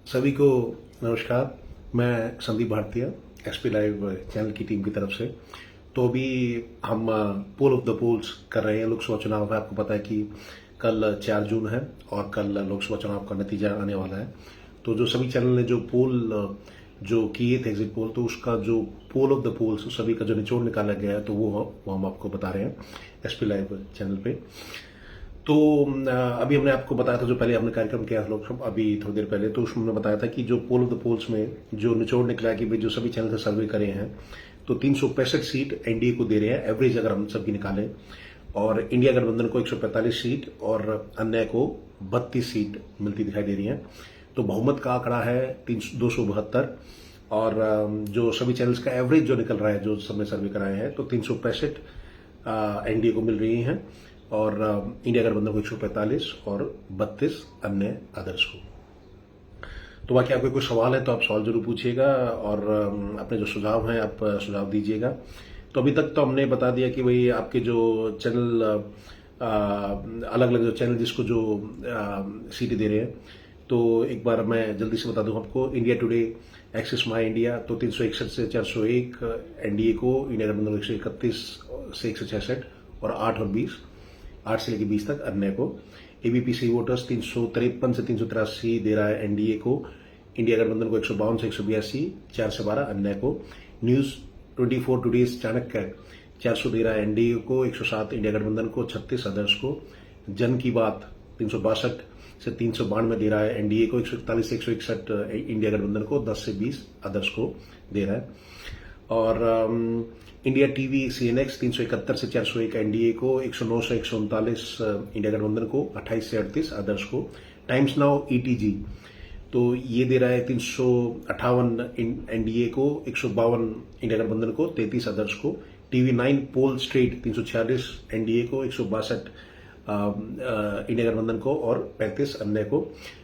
सभी को नमस्कार। मैं संदीप भारतीय एसपी लाइव चैनल की टीम की तरफ से। तो अभी हम पोल ऑफ द पोल्स कर रहे हैं। लोकसभा चुनाव है, आपको पता है कि कल 4 जून है और कल लोकसभा चुनाव का नतीजा आने वाला है। तो जो सभी चैनल ने जो पोल जो किए थे एग्जिट पोल, तो उसका जो पोल ऑफ द पोल्स सभी का जो निचोड़ निकाला गया है, तो वो हम आपको बता रहे हैं एसपी लाइव चैनल पे। तो अभी हमने आपको बताया था, जो पहले हमने कार्यक्रम किया था लोग अभी थोड़ी देर पहले, तो उसमें हमने बताया था कि जो पोल ऑफ द पोल्स में जो निचोड़ निकला है कि भाई जो सभी चैनल से सर्वे करे हैं, तो 365 सीट एनडीए को दे रहे हैं एवरेज अगर हम सबकी निकालें, और इंडिया गठबंधन को 145 सीट और अन्य को 32 सीट मिलती दिखाई दे रही है। तो बहुमत का आंकड़ा है 272, और जो सभी चैनल्स का एवरेज जो निकल रहा है, जो सबने सर्वे कराए हैं, तो 365 एनडीए को मिल रही हैं और इंडिया गठबंधन को 145 और 32 अन्य अदर्स को। तो बाकी आपके कोई सवाल है तो आप सवाल जरूर पूछिएगा, और अपने जो सुझाव हैं आप सुझाव दीजिएगा। तो अभी तक तो हमने बता दिया कि भाई आपके जो चैनल अलग अलग जो चैनल जिसको जो सीटें दे रहे हैं, तो एक बार मैं जल्दी से बता दूं आपको। इंडिया टुडे, एक्सिस माई इंडिया, तो 361 से 401 एनडीए को, इंडिया गठबंधन को 131 से 166 और 8 और 20, 8 से लेकर 20 तक अन्य को। एबीपी सी वोटर्स 353 से 383 दे रहा है एनडीए को, इंडिया गठबंधन को 152 से 182, 4 से 12 अन्य को। न्यूज 24 टुडेज चाणक्य 400 दे रहा है एनडीए को, 107 इंडिया गठबंधन को, 36 अदर्स को। जन की बात 362 से 392 दे रहा है एनडीए को, 141 से 161 इंडिया गठबंधन को, 10 से 20 अदर्स को दे रहा है। और इंडिया टीवी सीएनएक्स 371 से 401 एनडीए को, 109 से 139 इंडिया गठबंधन को, 28 से 38 अदर्स को। टाइम्स नाउ ईटीजी तो ये दे रहा है 358 एनडीए को, 152 इंडिया गठबंधन को, 33 अदर्स को। टीवी 9 पोल स्ट्रीट 346 एनडीए को, 162 इंडिया गठबंधन को और 35 अन्य को।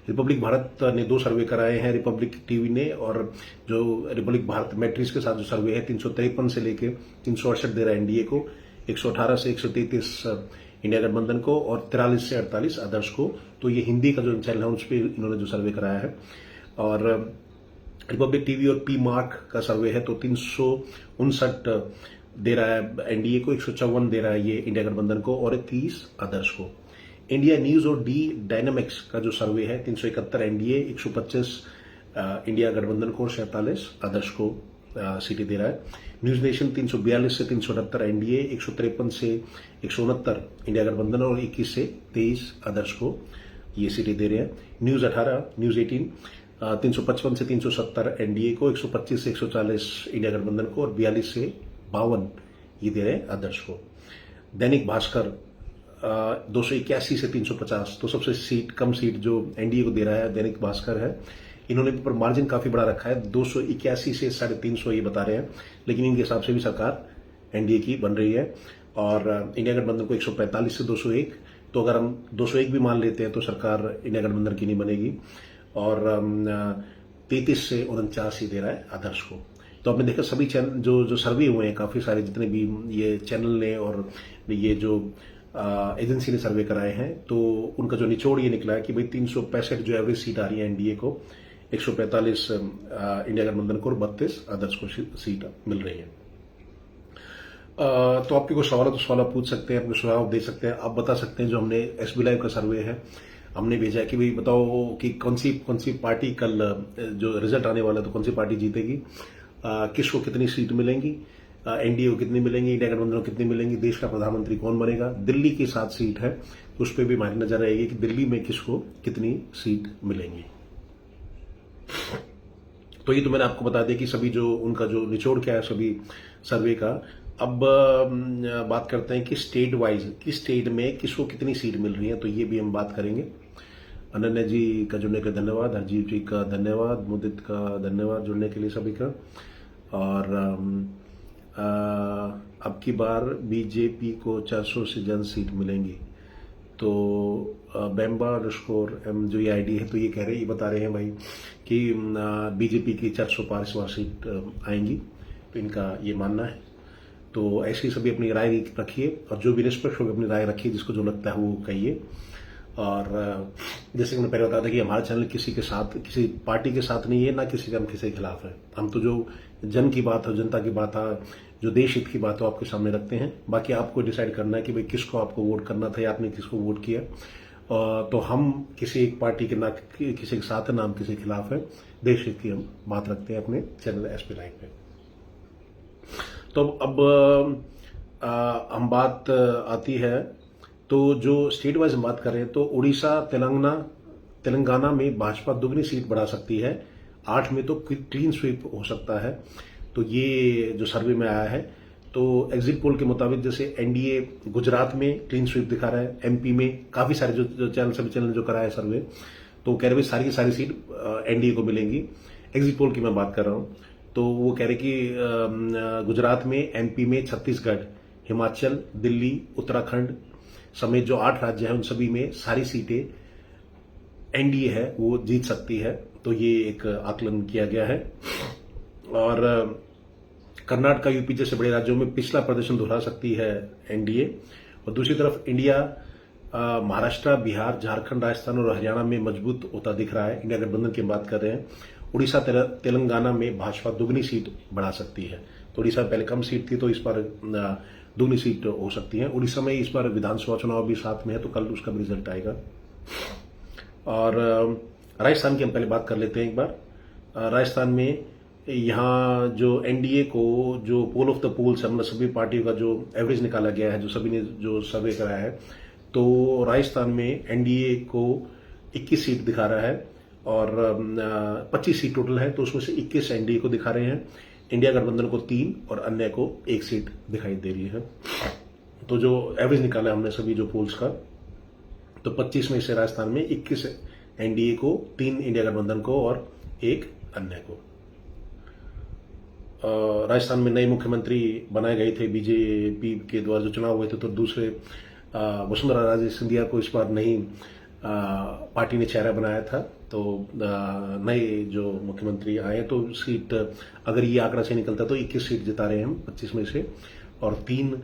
रिपब्लिक भारत ने 2 सर्वे कराए हैं रिपब्लिक टीवी ने, और जो रिपब्लिक भारत मैट्रिक्स के साथ जो सर्वे है 353 से लेके 368 दे रहा है एनडीए को, 118 से 133 इंडिया गठबंधन को और 43 से 48 अदर्स को। तो ये हिंदी का जो चैनल है उस पर इन्होंने जो सर्वे कराया है। और रिपब्लिक टीवी और पी मार्क का सर्वे है, तो 359 दे रहा है एनडीए को, 154 दे रहा है ये इंडिया गठबंधन को और 30 अदर्स को। इंडिया न्यूज और डी डायनामिक्स का जो सर्वे है 371 एनडीए, 125 इंडिया गठबंधन को, 47 अदर्स को सीटें दे रहा है। न्यूज नेशन 342 से 378 एनडीए, 153 से 169 इंडिया गठबंधन और 21 से 23 अदर्स को ये सीटें दे रहे हैं। न्यूज 18, न्यूज 18 355 से 370 एनडीए को, 125 से 140 इंडिया गठबंधन को और 42 से 52 ये दे रहे हैं अदर्स को। दैनिक भास्कर 281 से 350, तो सबसे कम सीट जो एनडीए को दे रहा है दैनिक भास्कर है। इन्होंने पर मार्जिन काफी बड़ा रखा है, 281 से 350 ये बता रहे हैं, लेकिन इनके हिसाब से भी सरकार एनडीए की बन रही है। और इंडिया गठबंधन को 145 से 201, तो अगर हम 201 भी मान लेते हैं तो सरकार इंडिया गठबंधन की नहीं बनेगी। और 33 से 49 ही दे रहा है अदर्स को। तो आपने देखा सभी चैनल जो सर्वे हुए हैं, काफी सारे जितने भी ये चैनल ने और ये जो एजेंसी ने सर्वे कराए हैं, तो उनका जो निचोड़ ये निकला है कि भाई 365 जो एवरेज सीट आ रही है एनडीए को, 145 इंडिया गठबंधन को और 32 अदर्स को सीट मिल रही है। तो आपके कोई सवाल है तो सवाल आप पूछ सकते हैं, अपने सुझाव दे सकते हैं। आप बता सकते हैं, जो हमने एसबी लाइव का सर्वे है हमने भेजा है कि भाई बताओ कि कौन सी पार्टी कल जो रिजल्ट आने वाला है तो कौन सी पार्टी जीतेगी, किसको कितनी सीट मिलेंगी, एनडीए को कितनी मिलेंगी, इंडिया गठबंधन को कितनी मिलेंगी, देश का प्रधानमंत्री कौन बनेगा। दिल्ली की 7 सीट है, तो उस पर भी हमारी नजर रहेगी कि दिल्ली में किसको कितनी सीट मिलेंगी। तो ये तो मैंने आपको बता दिया कि सभी जो उनका जो निचोड़ क्या है सभी सर्वे का। अब बात करते हैं कि स्टेट वाइज किस स्टेट में किसको कितनी सीट मिल रही है, तो ये भी हम बात करेंगे। अनन्या जी का जुड़ने का धन्यवाद, हरजीत जी का धन्यवाद, मुदित का धन्यवाद जुड़ने के लिए सभी का। और अब की बार बीजेपी को 400 से ज्यादा सीट मिलेंगी, तो बेम्बा अंडरस्कोर एम जो ये आईडी है, तो ये कह रहे ये बता रहे हैं भाई कि बीजेपी की 400 पार इस बार सीट आएंगी, तो इनका ये मानना है। तो ऐसे ही सभी अपनी राय रखिए, और जो भी निष्पक्ष होकर अपनी राय रखिए, जिसको जो लगता है वो कहिए। और जैसे कि मैंने पहले बताया था कि हमारा चैनल किसी के साथ, किसी पार्टी के साथ नहीं है, ना किसी का हम किसी के खिलाफ है। हम तो जो जन की बात हो, जनता की बात है, जो देश हित की बात हो आपके सामने रखते हैं। बाकी आपको डिसाइड करना है कि भाई किसको आपको वोट करना था या आपने किसको वोट किया। तो हम किसी एक पार्टी के ना किसी के साथ है, ना हम किसी के खिलाफ है। देश हित की हम बात रखते हैं अपने चैनल एसपी लाइव पे। तो अब हम बात आती है, तो जो स्टेट वाइज हम बात करें तो उड़ीसा, तेलंगाना में भाजपा दुगनी सीट बढ़ा सकती है। 8 में तो क्लीन स्वीप हो सकता है। तो ये जो सर्वे में आया है, तो एग्जिट पोल के मुताबिक जैसे एनडीए गुजरात में क्लीन स्वीप दिखा रहा है, एमपी में काफी सारे जो चैनल, सभी चैनल जो कराया सर्वे, तो कह रहे सारी की सारी सीट एनडीए को मिलेंगी। एग्जिट पोल की मैं बात कर रहा हूं, तो वो कह रहे कि गुजरात में, एमपी में, छत्तीसगढ़, हिमाचल, दिल्ली, उत्तराखंड समेत जो 8 राज्य हैं उन सभी में सारी सीटें एनडीए है वो जीत सकती है। तो ये एक आकलन किया गया है। और कर्नाटक, यूपी जैसे बड़े राज्यों में पिछला प्रदर्शन दोहरा सकती है एनडीए। और दूसरी तरफ इंडिया महाराष्ट्र, बिहार, झारखंड, राजस्थान और हरियाणा में मजबूत होता दिख रहा है। इंडिया गठबंधन की बात कर रहे हैं। उड़ीसा, तेलंगाना में भाजपा दुगनी सीट बढ़ा सकती है। तो उड़ीसा पहले कम सीट थी, तो इस बार दुगनी सीट हो सकती है। उड़ीसा में इस बार विधानसभा चुनाव भी साथ में है, तो कल उसका भी रिजल्ट आएगा। और राजस्थान की हम पहले बात कर लेते हैं एक बार। राजस्थान में यहाँ जो एनडीए को जो पोल ऑफ द पोल्स, मतलब सभी पार्टियों का जो एवरेज निकाला गया है, जो सभी ने जो सर्वे कराया है, तो राजस्थान में एनडीए को 21 सीट दिखा रहा है और 25 सीट टोटल है। तो उसमें से 21 एनडीए को दिखा रहे हैं, इंडिया गठबंधन को 3 और अन्य को 1 सीट दिखाई दे रही है। तो जो एवरेज निकाला है हमने सभी जो पोल्स का, तो 25 में से राजस्थान में 21 एनडीए को, 3 इंडिया गठबंधन को और 1 अन्य को। राजस्थान में नए मुख्यमंत्री बनाए गए थे बीजेपी के द्वारा जो चुनाव हुए थे, तो दूसरे वसुंधरा राजे सिंधिया को इस बार नई पार्टी ने चेहरा बनाया था। तो नए जो मुख्यमंत्री आए, तो सीट अगर ये आंकड़ा से निकलता तो 21 सीट जिता रहे हैं हम 25 में से, और 3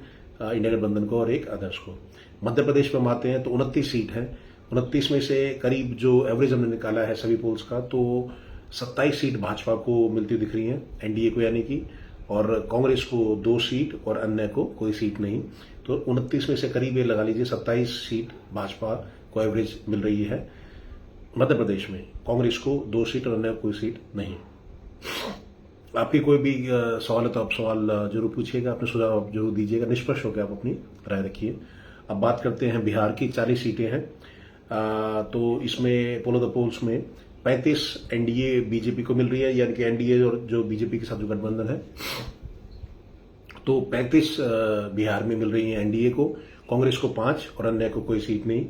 इंडिया गठबंधन को और 1 अदर्स को। मध्य प्रदेश में हम आते हैं तो 29 सीट है। 29 में से करीब जो एवरेज हमने निकाला है सभी पोल्स का, तो 27 सीट भाजपा को मिलती दिख रही है, एनडीए को यानी कि, और कांग्रेस को 2 सीट और अन्य को कोई सीट नहीं। तो 29 में से करीब ये लगा लीजिए 27 सीट भाजपा को एवरेज मिल रही है मध्य प्रदेश में। कांग्रेस को 2 सीट और अन्य को कोई सीट नहीं। आपकी कोई भी सवाल है तो आप सवाल जरूर पूछिएगा, अपने सुझाव जरूर दीजिएगा, निष्पक्ष होकर आप अपनी राय रखिए। अब बात करते हैं बिहार की। 40 सीटें हैं। तो इसमें पोल ऑफ द पोल्स में 35 एनडीए बीजेपी को मिल रही है, यानी कि एनडीए और जो बीजेपी के साथ जो गठबंधन है, तो 35 बिहार में मिल रही है एनडीए को, कांग्रेस को 5 और अन्य को कोई सीट नहीं।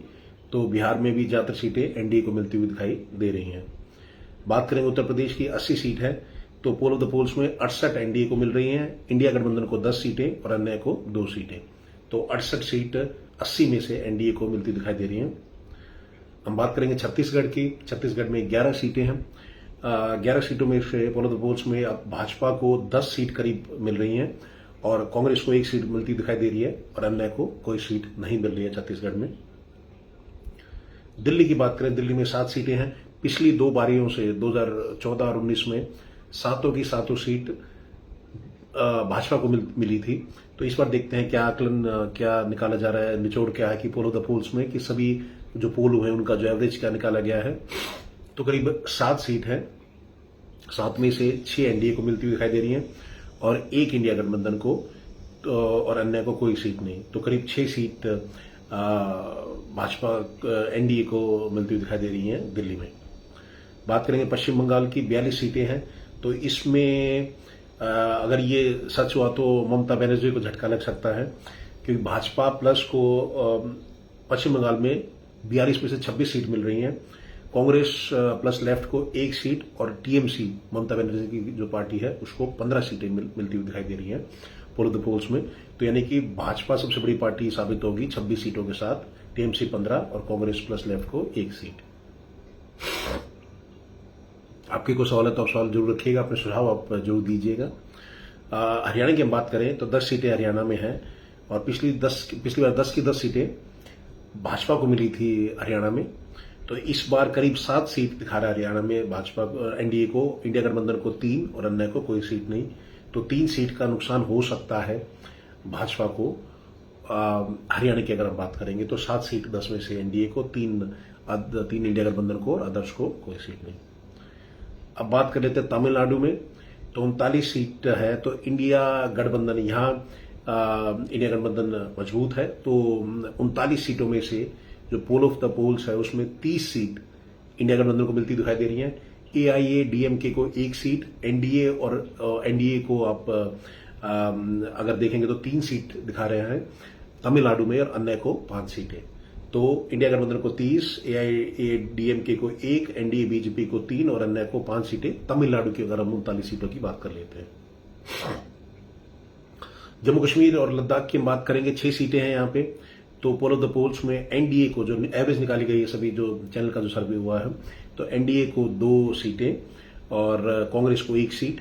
तो बिहार में भी ज्यादातर सीटें एनडीए को मिलती हुई दिखाई दे रही हैं। बात करेंगे उत्तर प्रदेश की। 80 सीट है। तो पोल ऑफ द पोल्स में 68 एनडीए को मिल रही हैं, इंडिया गठबंधन को 10 सीटें और अन्य को 2 सीटें। तो 68 सीट 80 में से एनडीए को मिलती दिखाई दे रही हैं। हम बात करेंगे छत्तीसगढ़ की। छत्तीसगढ़ में 11 सीटें हैं। 11 सीटों में से पोल ऑफ द पोल्स में अब भाजपा को 10 सीट करीब मिल रही हैं और कांग्रेस को 1 सीट मिलती दिखाई दे रही है और अन्य को कोई सीट नहीं मिल रही है छत्तीसगढ़ में। दिल्ली की बात करें, दिल्ली में 7 सीटें हैं। पिछली 2 बारियों से 2014 और 19 में सातों की सातों सीट भाजपा को मिली थी। तो इस बार देखते हैं क्या आकलन क्या निकाला जा रहा है, निचोड़ क्या है कि पोल ऑफ द पोल्स में कि सभी जो पोल हुए उनका जो एवरेज क्या निकाला गया है। तो करीब 7 सीट है। 7 में से 6 एनडीए को मिलती हुई दिखाई दे रही है और 1 इंडिया गठबंधन को, और अन्य को कोई सीट नहीं। तो करीब 6 सीट भाजपा एनडीए को मिलती हुई दिखाई दे रही है दिल्ली में। बात करेंगे पश्चिम बंगाल की। 42 सीटें हैं। तो इसमें अगर ये सच हुआ तो ममता बनर्जी को झटका लग सकता है, क्योंकि भाजपा प्लस को पश्चिम बंगाल में 42 में से 26 सीट मिल रही हैं। कांग्रेस प्लस लेफ्ट को 1 सीट और टीएमसी ममता बनर्जी की जो पार्टी है उसको 15 सीटें मिलती हुई दिखाई दे रही हैं पोल ऑफ द पोल्स में। तो यानी कि भाजपा सबसे बड़ी पार्टी साबित होगी 26 सीटों के साथ, टीएमसी 15 और कांग्रेस प्लस लेफ्ट को 1 सीट। आपके कोई सवाल है तो आप सवाल जरूर रखिएगा, अपने सुझाव आप जरूर दीजिएगा। हरियाणा की हम बात करें तो 10 सीटें हरियाणा में हैं और पिछली बार 10 की 10 सीटें भाजपा को मिली थी हरियाणा में। तो इस बार करीब 7 सीट दिखा रहा है हरियाणा में भाजपा एनडीए को, इंडिया गठबंधन को 3 और अन्य को कोई सीट नहीं। तो 3 सीट का नुकसान हो सकता है भाजपा को हरियाणा की अगर हम बात करेंगे तो 7 सीट 10 में से एनडीए को, 3 इंडिया गठबंधन को और अदर्स को कोई सीट नहीं। अब बात कर लेते हैं तमिलनाडु में। तो 39 सीट है। तो इंडिया गठबंधन यहाँ इंडिया गठबंधन मजबूत है। तो 39 सीटों में से जो पोल ऑफ द पोल्स है उसमें 30 सीट इंडिया गठबंधन को मिलती दिखाई दे रही है। एआईए डीएमके को 1 सीट, एनडीए और एनडीए को आप अगर देखेंगे तो 3 सीट दिखा रहे हैं तमिलनाडु में और अन्य को 5 सीटें। तो इंडिया गठबंधन को 30, एआईएडीएमके को 1, एनडीए बीजेपी को 3 और अन्य को 5 सीटें तमिलनाडु की अगर हम 39 सीटों की बात कर लेते हैं। जम्मू कश्मीर और लद्दाख की हम बात करेंगे, 6 सीटें हैं यहाँ पे। तो पोल ऑफ द पोल्स में एनडीए को जो एवरेज निकाली गई है, सभी जो चैनल का जो सर्वे हुआ है, तो एनडीए को 2 सीटें और कांग्रेस को 1 सीट,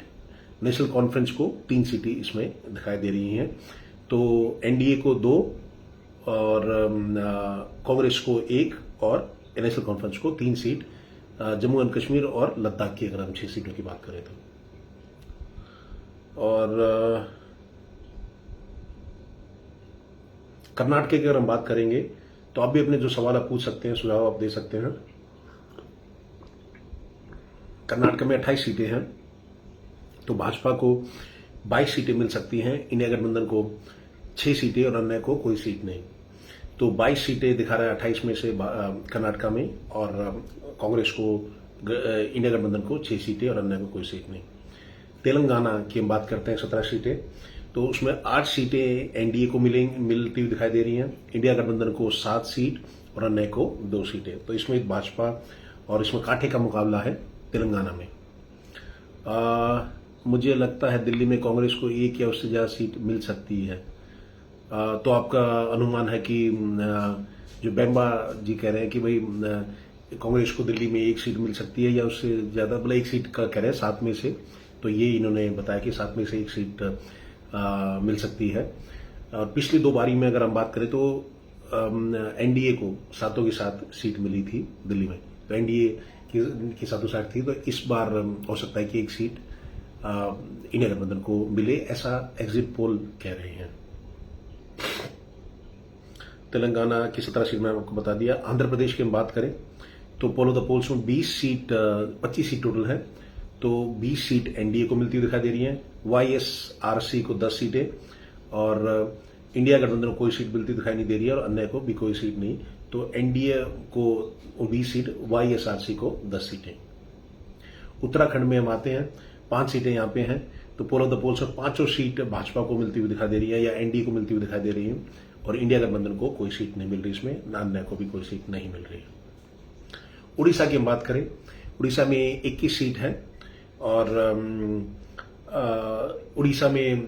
नेशनल कॉन्फ्रेंस को 3 सीटें इसमें दिखाई दे रही हैं। तो एनडीए को 2 और कांग्रेस को 1 और नेशनल कॉन्फ्रेंस को 3 सीट, जम्मू एंड कश्मीर और लद्दाख की अगर हम 6 सीटों की बात करें तो। और कर्नाटक की अगर हम बात करेंगे तो आप भी अपने जो सवाल आप पूछ सकते हैं, सुझाव आप दे सकते हैं। कर्नाटक में 28 सीटें हैं। तो भाजपा को 22 सीटें मिल सकती हैं, इंडिया गठबंधन को 6 सीटें और अन्य को कोई सीट नहीं। तो 22 सीटें दिखा रहा है 28 में से कर्नाटक में, और कांग्रेस को इंडिया गठबंधन को 6 सीटें और अन्य को कोई सीट नहीं। तेलंगाना की हम बात करते हैं, 17 सीटें। तो उसमें 8 सीटें एनडीए को मिलती हुई दिखाई दे रही हैं, इंडिया गठबंधन को 7 सीट और अन्य को 2 सीटें। तो इसमें भाजपा और इसमें कांटे का मुकाबला है तेलंगाना में। मुझे लगता है दिल्ली में कांग्रेस को 1 या उससे ज्यादा सीट मिल सकती है। तो आपका अनुमान है कि जो बेम्बा जी कह रहे हैं कि भाई कांग्रेस को दिल्ली में 1 सीट मिल सकती है या उससे ज्यादा, मतलब 1 सीट का कह रहे हैं 7 में से। तो ये इन्होंने बताया कि 7 में से 1 सीट मिल सकती है। और पिछली 2 बारी में अगर हम बात करें तो एनडीए को 7 की 7 सीट मिली थी दिल्ली में। तो एनडीए की 7 साइड थी। तो इस बार हो सकता है कि 1 सीट इंडिया गठबंधन को मिले, ऐसा एग्जिट पोल कह रहे हैं। तेलंगाना की 17 सीट में आपको बता दिया। आंध्र प्रदेश की हम बात करें तो पोल ऑफ द पोल्स में 25 सीट टोटल है। तो 20 सीट एनडीए को मिलती हुई दिखाई दे रही है, वाईएसआरसी को 10 सीटें और इंडिया गठबंधन को कोई सीट मिलती दिखाई नहीं दे रही है और अन्य को भी कोई सीट नहीं। तो एनडीए को 20 सीट, वाईएसआरसी को 10 सीटें। उत्तराखंड में हम आते हैं, 5 सीटें यहाँ पे हैं। तो पोल ऑफ द पोल्स में 5 सीट भाजपा को मिलती हुई दिखाई दे रही है या एनडीए को मिलती हुई दिखाई दे रही है और इंडिया गठबंधन को कोई सीट नहीं मिल रही, इसमें अन्य को भी कोई सीट नहीं मिल रही है। उड़ीसा की हम बात करें, उड़ीसा में 21 सीट है और उड़ीसा में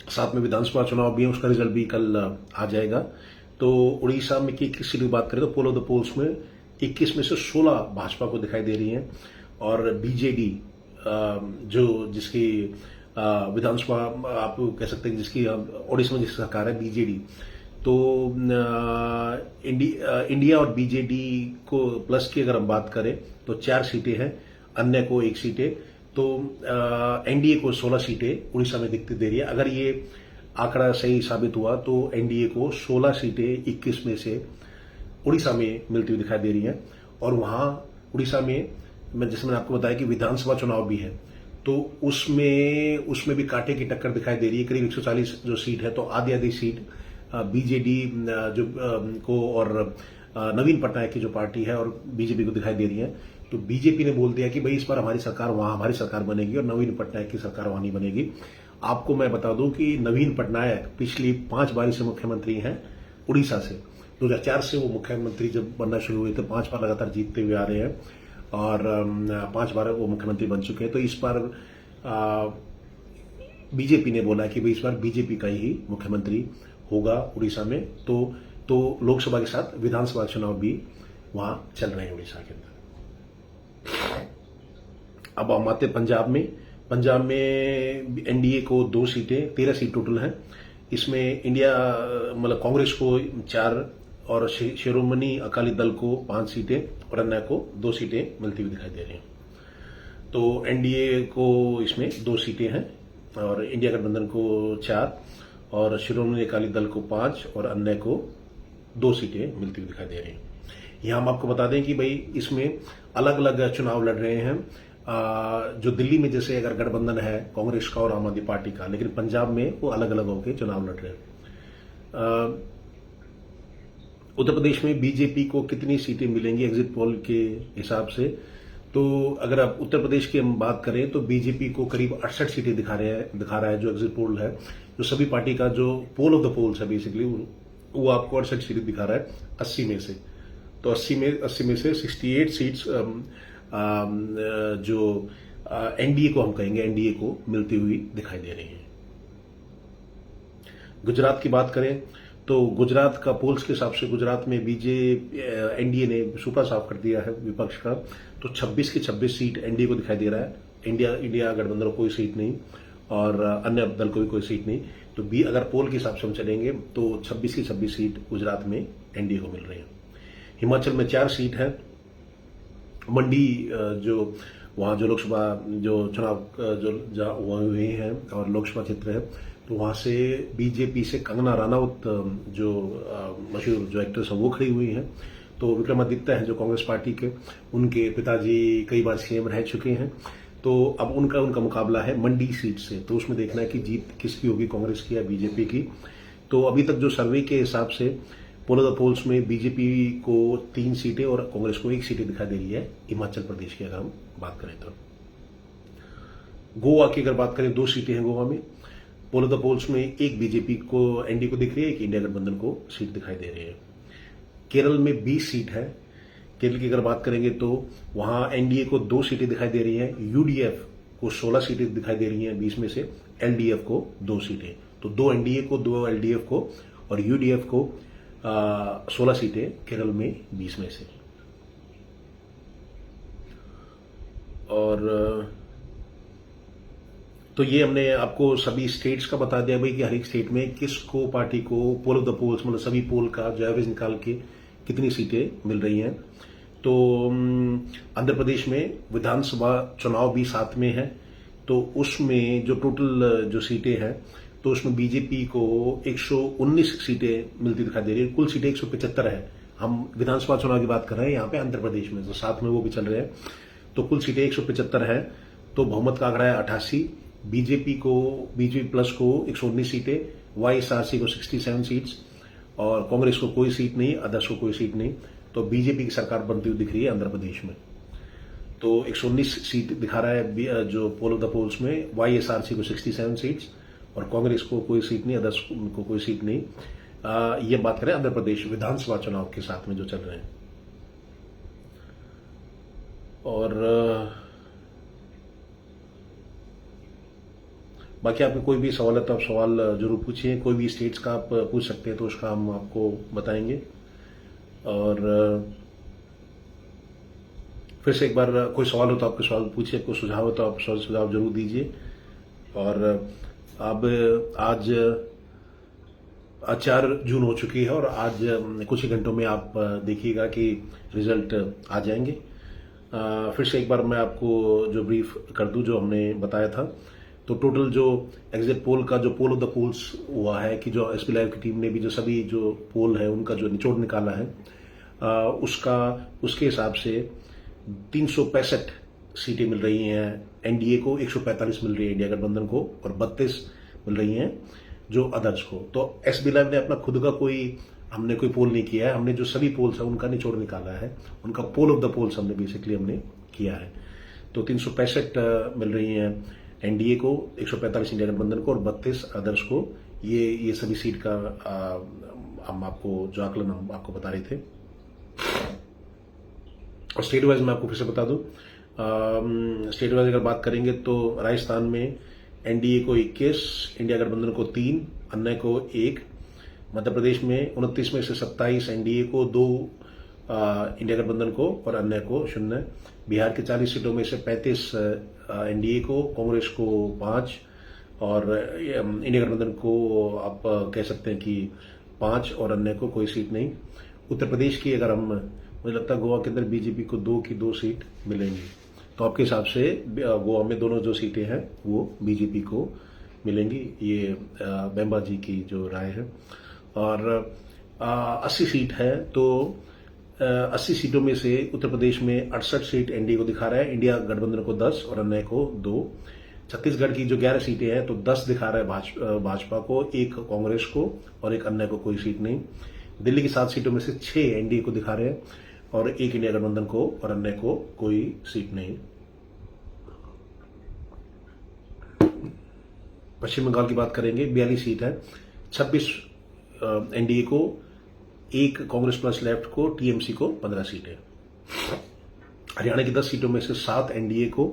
साथ में विधानसभा चुनाव भी है, उसका रिजल्ट भी कल आ जाएगा। तो उड़ीसा में की 21 सीट की बात करें तो पोल ऑफ द पोल्स में 21 में से 16 भाजपा को दिखाई दे रही हैं और बीजेडी जो जिसकी विधानसभा आप कह सकते हैं, जिसकी ओडिशा में जिसकी सरकार है बीजेडी, तो इंडिया और बीजेडी को प्लस की अगर हम बात करें तो 4 सीटें हैं, अन्य को 1 सीटें। तो एनडीए को 16 सीटें उड़ीसा में दिखती दे रही है। अगर ये आंकड़ा सही साबित हुआ तो एनडीए को 16 सीटें 21 में से उड़ीसा में मिलती हुई दिखाई दे रही हैं। और वहां उड़ीसा में जैसे मैंने आपको बताया कि विधानसभा चुनाव भी है, तो उसमें भी कांटे की टक्कर दिखाई दे रही है। करीब 140 जो सीट है, तो आधी सीट बीजेडी जो को और नवीन पटनायक की जो पार्टी है और बीजेपी को दिखाई दे रही है। तो बीजेपी ने बोल दिया कि भाई इस बार हमारी सरकार वहां हमारी सरकार बनेगी और नवीन पटनायक की सरकार वहां नहीं बनेगी। आपको मैं बता दूं कि नवीन पटनायक पिछली 5 बारी से मुख्यमंत्री हैं उड़ीसा से। 2004 से वो मुख्यमंत्री जब बनना शुरू हुए थे, 5 बार लगातार जीतते हुए आ रहे हैं और 5 बार वो मुख्यमंत्री बन चुके हैं। तो इस बार बीजेपी ने बोला कि भाई इस बार बीजेपी का ही मुख्यमंत्री होगा उड़ीसा में। तो लोकसभा के साथ विधानसभा चुनाव भी वहां चल रहे हैं उड़ीसा के अंदर। अब हम आते पंजाब में। पंजाब में एनडीए को 2 सीटें, 13 सीट टोटल हैं। इसमें इंडिया मतलब कांग्रेस को 4 और शिरोमणि अकाली दल को 5 सीटें और अन्य को 2 सीटें मिलती हुई दिखाई दे रही हैं। तो एनडीए को इसमें 2 सीटें हैं और इंडिया गठबंधन को 4 और शिरोमणि अकाली दल को 5 और अन्य को 2 सीटें मिलती हुई दिखाई दे रही हैं। यहां हम आपको बता दें कि भाई इसमें अलग अलग चुनाव लड़ रहे हैं। जो दिल्ली में जैसे अगर गठबंधन है कांग्रेस का और आम आदमी पार्टी का, लेकिन पंजाब में वो अलग अलग होकर चुनाव लड़ रहे हैं। उत्तर प्रदेश में बीजेपी को कितनी सीटें मिलेंगी एग्जिट पोल के हिसाब से, तो अगर आप उत्तर प्रदेश की हम बात करें तो बीजेपी को करीब 68 सीटें दिखा रहा है जो एग्जिट पोल है, जो सभी पार्टी का जो पोल ऑफ द पोल्स है बेसिकली वो आपको 68 सीटें दिखा रहा है 80 में से। तो 80 में से 68 सीट्स जो एनडीए को हम कहेंगे एनडीए को मिलती हुई दिखाई दे रही है। गुजरात की बात करें तो गुजरात का पोल्स के हिसाब से गुजरात में एनडीए ने सुपा साफ कर दिया है विपक्ष का, तो 26 की 26 सीट एनडीए को दिखाई दे रहा है। इंडिया गठबंधन को कोई सीट नहीं और अन्य दल को भी कोई सीट नहीं। तो अगर पोल के हिसाब से हम चलेंगे तो 26 की 26 सीट गुजरात में एनडीए को मिल रही है। हिमाचल में 4 सीट है। मंडी जो वहां जो लोकसभा जो चुनाव जो हुए हैं और लोकसभा क्षेत्र है, तो वहां से बीजेपी से कंगना रनौत जो मशहूर जो एक्ट्रेस है वो खड़ी हुई हैं। तो विक्रमादित्य हैं जो कांग्रेस पार्टी के, उनके पिताजी कई बार सीएम रह चुके हैं। तो अब उनका मुकाबला है मंडी सीट से, तो उसमें देखना है कि जीत किसकी होगी, कांग्रेस की या बीजेपी की। तो अभी तक जो सर्वे के हिसाब से पोल ऑफ द पोल्स में बीजेपी को 3 सीटें और कांग्रेस को 1 सीटें दिखाई दे रही है हिमाचल प्रदेश की अगर हम बात करें तो। गोवा की अगर बात करें 2 सीटें हैं गोवा में। पोल ऑफ द पोल्स में एक बीजेपी को एनडीए को दिख रही है, एक इंडिया गठबंधन को सीट दिखाई दे रही है। केरल में 20 सीट है। केरल की अगर बात करेंगे तो वहां एनडीए को 2 सीटें दिखाई दे रही हैं, यूडीएफ को 16 सीटें दिखाई दे रही हैं 20 में से, एलडीएफ को 2 सीटें। तो 2 एनडीए को 2 एलडीएफ को और यूडीएफ को 16 सीटें केरल में 20 में से। और तो ये हमने आपको सभी स्टेट्स का बता दिया भाई कि हर एक स्टेट में किसको पार्टी को पोल ऑफ द पोल्स मतलब सभी पोल का जो एवरेज निकाल के कितनी सीटें मिल रही हैं। तो आंध्र प्रदेश में विधानसभा चुनाव भी साथ में है, तो उसमें जो टोटल जो सीटें हैं तो उसमें बीजेपी को 119 सीटें मिलती दिखाई दे रही है। कुल सीटें 175 है। हम विधानसभा चुनाव की बात कर रहे हैं यहाँ पे आंध्र प्रदेश में, तो साथ में वो भी चल रहे हैं। तो कुल सीटें 175 है। तो बहुमत का आंकड़ा है 88। बीजेपी प्लस को 119 सीटें, वाईएसआरसी को 67 सीट्स और कांग्रेस को कोई सीट नहीं, अदर्स को कोई सीट नहीं। तो बीजेपी की सरकार बनती हुई दिख रही है आंध्र प्रदेश में। तो 119 सीट दिखा रहा है जो पोल ऑफ द पोल्स में, वाईएसआरसी को 67 सीट्स और कांग्रेस को कोई सीट नहीं, अदर्स को कोई सीट नहीं। ये बात करें आंध्र प्रदेश विधानसभा चुनाव के साथ में जो चल रहे हैं। और बाकी आपको कोई भी सवाल है तो आप सवाल जरूर पूछिए। कोई भी स्टेट्स का आप पूछ सकते हैं तो उसका हम आपको बताएंगे। और फिर से एक बार कोई सवाल हो तो आपके सवाल पूछिए, कोई सुझाव हो तो आप सुझाव जरूर दीजिए। और अब आज 4 जून हो चुकी है और आज कुछ ही घंटों में आप देखिएगा कि रिजल्ट आ जाएंगे। फिर से एक बार मैं आपको जो ब्रीफ कर दूं जो हमने बताया था, तो टोटल जो एग्जिट पोल का जो पोल ऑफ द पोल्स हुआ है कि जो एसपी लाइव की टीम ने भी जो सभी जो पोल है उनका जो निचोड़ निकाला है, उसके हिसाब से 365 सीटें मिल रही हैं एनडीए को, 145 मिल रही है इंडिया गठबंधन को और 32 मिल रही हैं जो अदर्स को। तो एसपी लाइव ने अपना खुद का हमने कोई पोल नहीं किया है, हमने जो सभी पोल्स है उनका निचोड़ निकाला है, उनका पोल ऑफ द पोल्स हमने बेसिकली किया है। तो 365 मिल रही हैं एनडीए को, 145 इंडिया गठबंधन को और 32 अदर्स को। ये सभी सीट का हम आपको जो आकलन हम आपको बता रहे थे। और स्टेट वाइज मैं आपको फिर से बता दूं, स्टेट वाइज अगर बात करेंगे तो राजस्थान में एनडीए को 21, इंडिया गठबंधन को 3, अन्य को 1। मध्य प्रदेश में 29 में से 27 एनडीए को, 2 इंडिया गठबंधन को और अन्य को 0। बिहार के 40 सीटों में से 35 एनडीए को, कांग्रेस को 5 और इंडिया गठबंधन को आप कह सकते हैं कि 5 और अन्य को कोई सीट नहीं। उत्तर प्रदेश की अगर हम, मुझे लगता है गोवा के अंदर बीजेपी को 2 की 2 सीट मिलेंगी। तो आपके हिसाब से गोवा में दोनों जो सीटें हैं वो बीजेपी को मिलेंगी, ये बेम्बा जी की जो राय है। और 80 सीट है, तो 80 सीटों में से उत्तर प्रदेश में 68 सीट एनडीए को दिखा रहा है, इंडिया गठबंधन को 10 और अन्य को 2। छत्तीसगढ़ की जो 11 सीटें हैं तो 10 दिखा रहा है भाजपा को, 1 कांग्रेस को और 1 अन्य को कोई सीट नहीं। दिल्ली की 7 सीटों में से 6 एनडीए को दिखा रहे हैं और 1 इंडिया गठबंधन को और अन्य को कोई सीट नहीं। पश्चिम बंगाल की बात करेंगे, 42 सीट है, 26 एनडीए को, 1 कांग्रेस प्लस लेफ्ट को, टीएमसी को 15 सीटें। हरियाणा की 10 सीटों में से 7 एनडीए को,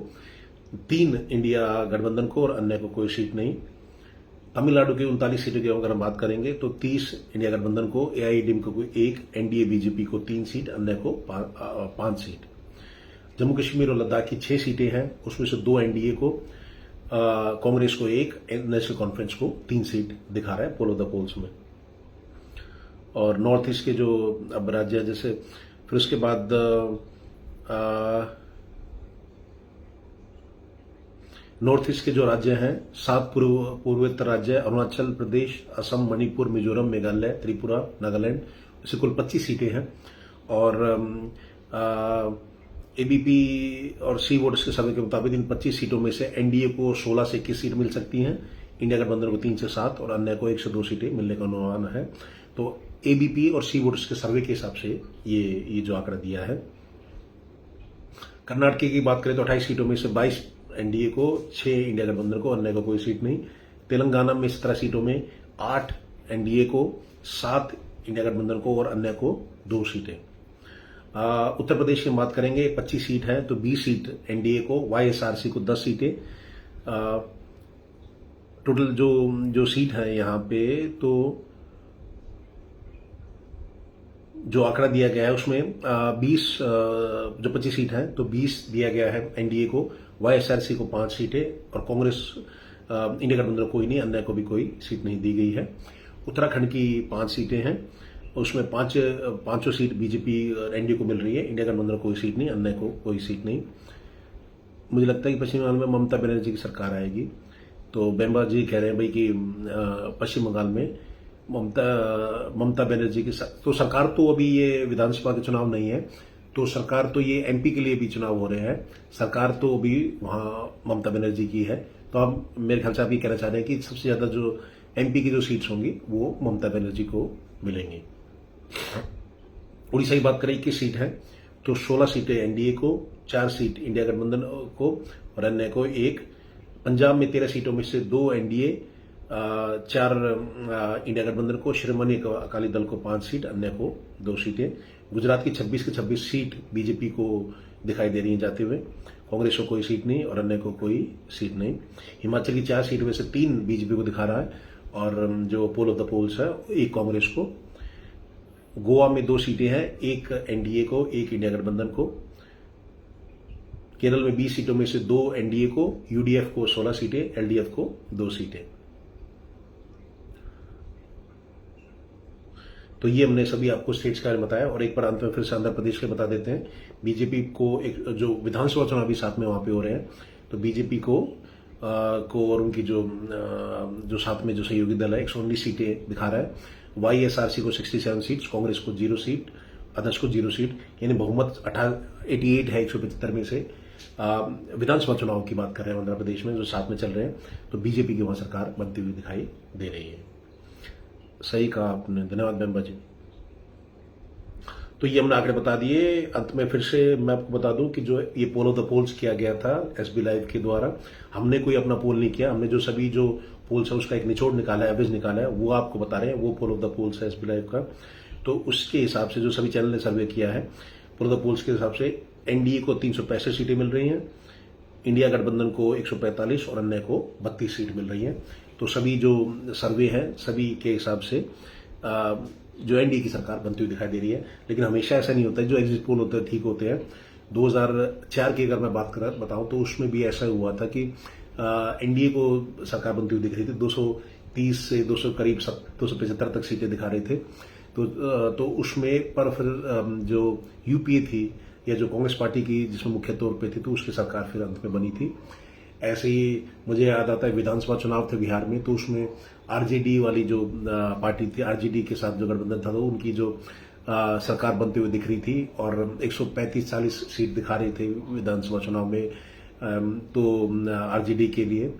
3 इंडिया गठबंधन को और अन्य को कोई सीट नहीं। तमिलनाडु की 39 सीटों की अगर हम बात करेंगे तो 30 इंडिया गठबंधन को, एआईएडीएमके को 1, एनडीए बीजेपी को 3 सीट, अन्य को 5 सीट। जम्मू कश्मीर और लद्दाख की 6 सीटें हैं, उसमें से 2 एनडीए को, कांग्रेस को 1, नेशनल कॉन्फ्रेंस को 3 सीट दिखा रहा है पोल ऑफ द पोल्स में। और नॉर्थ ईस्ट के जो अब राज्य जैसे, फिर उसके बाद नॉर्थ ईस्ट के जो राज्य हैं, 7 पूर्वोत्तर राज्य, अरुणाचल प्रदेश, असम, मणिपुर, मिजोरम, मेघालय, त्रिपुरा, नागालैंड, इसे कुल 25 सीटें हैं। और एबीपी और सी वोट्स के सर्वे के मुताबिक इन 25 सीटों में से एनडीए को 16 से 21 सीट मिल सकती हैं, इंडिया गठबंधन को 3 से 7 और अन्य को 1 से 2 सीटें मिलने का अनुमान है। तो एबीपी और सी वोट्स के सर्वे के हिसाब से ये जो आंकड़ा दिया है। कर्नाटक की बात करें तो 28 सीटों में से 22 एनडीए को, 6 इंडिया गठबंधन को, अन्य को कोई सीट नहीं। तेलंगाना में 17 सीटों में 8 एनडीए को, 7 इंडिया गठबंधन को और अन्य को 2 सीटें। उत्तर प्रदेश की बात करेंगे, 25 सीट है तो 20 सीट एनडीए को, वाईएसआरसी को 10 सीटें। टोटल जो सीट है यहाँ पे, तो जो आंकड़ा दिया गया है उसमें 20 जो 25 सीट है तो 20 दिया गया है एनडीए को, वाईएसआरसी को 5 सीटें और कांग्रेस इंडिया गठबंधन कोई नहीं, अन्य को भी कोई सीट नहीं दी गई है। उत्तराखंड की 5 सीटें हैं, उसमें पांचों सीट बीजेपी एनडीए को मिल रही है, इंडिया गठबंधन कोई सीट नहीं, अन्य को कोई सीट नहीं। मुझे लगता है कि पश्चिम बंगाल में ममता बनर्जी की सरकार आएगी। तो बेम्बा जी कह रहे हैं भाई कि पश्चिम बंगाल में ममता बनर्जी की तो सरकार, तो अभी ये विधानसभा के चुनाव नहीं है, तो सरकार तो ये एमपी के लिए भी चुनाव हो रहे हैं, सरकार तो अभी वहां ममता बनर्जी की है। तो आप मेरे ख्याल से आप ये कहना चाह रहे हैं कि सबसे ज्यादा जो एमपी की जो सीट्स होंगी वो ममता बनर्जी को मिलेंगी। उड़ीसा की बात करें 21 सीट है तो 16 सीटें एनडीए को, 4 सीट इंडिया गठबंधन को और अन्य को 1। पंजाब में 13 सीटों में से 2 एनडीए, 4 इंडिया गठबंधन को, शिरोमणि अकाली दल को 5 सीट, अन्य को 2 सीटें। गुजरात की 26 की 26 सीट बीजेपी को दिखाई दे रही है जाते हुए, कांग्रेस को कोई सीट नहीं और अन्य को कोई सीट नहीं। हिमाचल की 4 सीट में से 3 बीजेपी को दिखा रहा है और जो पोल ऑफ द पोल्स है 1 कांग्रेस को। गोवा में 2 सीटें हैं, 1 एनडीए को, 1 इंडिया गठबंधन को। केरल में 20 सीटों में से 2 एनडीए को, यूडीएफ को 16 सीटें, एलडीएफ को 2 सीटें। तो ये हमने सभी आपको स्टेट्स के बारे में बताया और एक बार अंत में फिर से आंध्र प्रदेश के बता देते हैं। बीजेपी को एक जो विधानसभा चुनाव भी साथ में वहां पे हो रहे हैं, तो बीजेपी को और उनकी जो साथ में जो सहयोगी दल है 119 सीटें दिखा रहा है। वाईएसआरसी को 67 सीट, कांग्रेस को 0 सीट, अदर्स को 0 सीट, यानी बहुमत 88 है 175 में से। विधानसभा चुनाव की बात कर रहे हैं आंध्र प्रदेश में जो साथ में चल रहे हैं, तो बीजेपी की वहां सरकार बनती हुई दिखाई दे रही है। सही कहा आपने, धन्यवाद बेम्बा जी। तो ये हमने आंकड़े बता दिए। अंत में फिर से मैं आपको बता दूं कि जो ये पोल ऑफ द पोल्स किया गया था एसबी लाइव के द्वारा, हमने कोई अपना पोल नहीं किया, हमने जो सभी जो पोल्स है उसका एक निचोड़ निकाला है, एवरेज निकाला है, वो आपको बता रहे हैं। वो पोल ऑफ द पोल्स है एसबी लाइव का, तो उसके हिसाब से जो सभी चैनल ने सर्वे किया है, पोल ऑफ द पोल्स के हिसाब से एनडीए को 365 सीटें मिल रही हैं, इंडिया गठबंधन को 145 और अन्य को 32 सीट मिल रही हैं। तो सभी जो सर्वे हैं सभी के हिसाब से जो एनडीए की सरकार बनती हुई दिखाई दे रही है। लेकिन हमेशा ऐसा नहीं होता है, जो एग्जिट पोल होते हैं ठीक होते हैं। 2004 की अगर मैं बात बताऊं तो उसमें भी ऐसा हुआ था कि एनडीए को सरकार बनती हुई दिख रही थी, 230 से 200 करीब 275 तक सीटें दिखा रहे थे। तो उसमें पर फिर जो यूपीए थी या जो कांग्रेस पार्टी की जिसमें मुख्य तौर पे थी, तो उसकी सरकार फिर अंत में बनी थी। ऐसे ही मुझे याद आता है विधानसभा चुनाव थे बिहार में, तो उसमें आरजेडी वाली जो पार्टी थी, आरजेडी के साथ जो गठबंधन था, तो उनकी जो सरकार बनते हुए दिख रही थी और 135-40 सीट दिखा रहे थे विधानसभा चुनाव में, तो आरजेडी के लिए।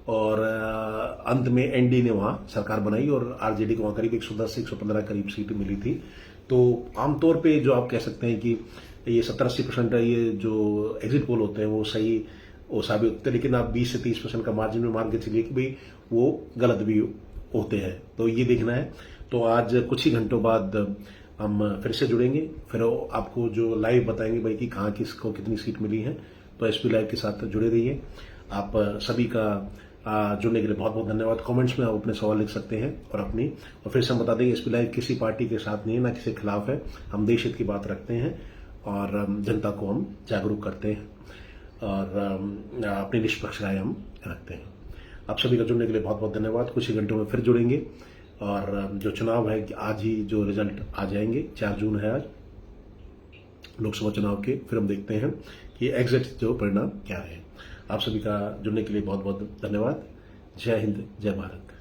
और अंत में एनडीए ने वहां सरकार बनाई और आरजेडी को वहां करीब 110 से 115 करीब सीट मिली थी। तो आमतौर पे जो आप कह सकते हैं कि ये 70-80% ये जो एग्जिट पोल होते हैं वो सही वो साबित होते हैं, लेकिन आप 20 से 30% का मार्जिन में मान के चलिए कि भाई वो गलत भी होते हैं। तो ये देखना है। तो आज कुछ ही घंटों बाद हम फिर से जुड़ेंगे, फिर आपको जो लाइव बताएंगे भाई कि कहाँ किसको कितनी सीट मिली है। तो एसपी लाइव के साथ जुड़े रहिए। आप सभी का जुड़ने के लिए बहुत बहुत धन्यवाद। कमेंट्स में आप अपने सवाल लिख सकते हैं और फिर से हम बता देंगे एसपी लाइव किसी पार्टी के साथ नहीं है, ना किसी के खिलाफ है। हम देश हित की बात रखते हैं और जनता को हम जागरूक करते हैं और अपनी निष्पक्ष राय हम रखते हैं। आप सभी का जुड़ने के लिए बहुत बहुत धन्यवाद। कुछ ही घंटों में फिर जुड़ेंगे और जो चुनाव है आज ही जो रिजल्ट आ जाएंगे, 4 जून है आज लोकसभा चुनाव के, फिर हम देखते हैं कि एग्जिट जो परिणाम क्या है। आप सभी का जुड़ने के लिए बहुत बहुत धन्यवाद। जय हिंद, जय भारत।